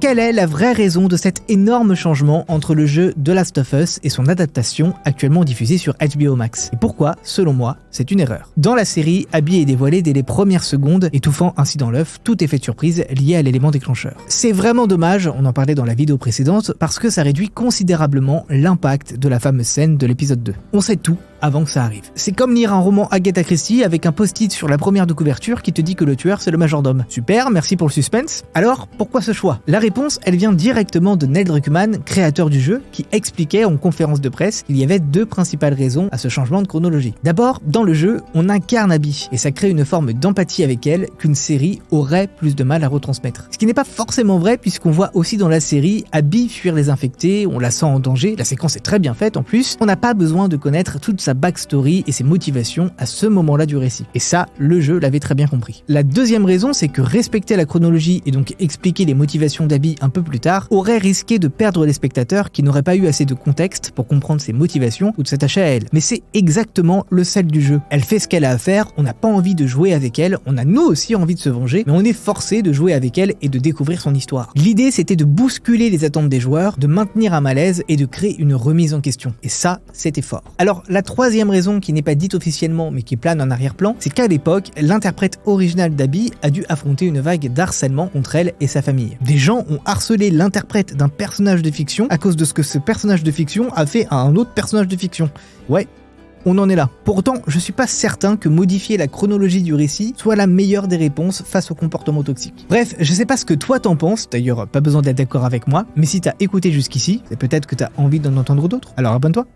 Quelle est la vraie raison de cet énorme changement entre le jeu The Last of Us et son adaptation actuellement diffusée sur HBO Max? Et pourquoi, selon moi, c'est une erreur? Dans la série, Abby est dévoilée dès les premières secondes, étouffant ainsi dans l'œuf tout effet de surprise lié à l'élément déclencheur. C'est vraiment dommage, on en parlait dans la vidéo précédente, parce que ça réduit considérablement l'impact de la fameuse scène de l'épisode 2. On sait tout avant que ça arrive. C'est comme lire un roman Agatha Christie avec un post-it sur la première de couverture qui te dit que le tueur c'est le majordome. Super, merci pour le suspense. Alors, pourquoi ce choix? La réponse, elle vient directement de Neil Druckmann, créateur du jeu, qui expliquait en conférence de presse qu'il y avait deux principales raisons à ce changement de chronologie. D'abord, dans le jeu, on incarne Abby, et ça crée une forme d'empathie avec elle qu'une série aurait plus de mal à retransmettre. Ce qui n'est pas forcément vrai puisqu'on voit aussi dans la série Abby fuir les infectés, on la sent en danger, la séquence est très bien faite en plus, on n'a pas besoin de connaître toute sa backstory et ses motivations à ce moment-là du récit. Et ça, le jeu l'avait très bien compris. La deuxième raison, c'est que respecter la chronologie et donc expliquer les motivations d'Abby un peu plus tard aurait risqué de perdre les spectateurs qui n'auraient pas eu assez de contexte pour comprendre ses motivations ou de s'attacher à elle. Mais c'est exactement le sel du jeu. Elle fait ce qu'elle a à faire, on n'a pas envie de jouer avec elle, on a nous aussi envie de se venger, mais on est forcé de jouer avec elle et de découvrir son histoire. L'idée, c'était de bousculer les attentes des joueurs, de maintenir un malaise et de créer une remise en question. Et ça, c'était fort. Alors, la troisième raison qui n'est pas dite officiellement mais qui plane en arrière-plan, c'est qu'à l'époque, l'interprète original d'Abby a dû affronter une vague d'harcèlement contre elle et sa famille. Des gens ont harcelé l'interprète d'un personnage de fiction à cause de ce que ce personnage de fiction a fait à un autre personnage de fiction. Ouais. On en est là. Pourtant, je suis pas certain que modifier la chronologie du récit soit la meilleure des réponses face au comportement toxique. Bref, je sais pas ce que toi t'en penses, d'ailleurs pas besoin d'être d'accord avec moi, mais si t'as écouté jusqu'ici, c'est peut-être que t'as envie d'en entendre d'autres, alors abonne-toi.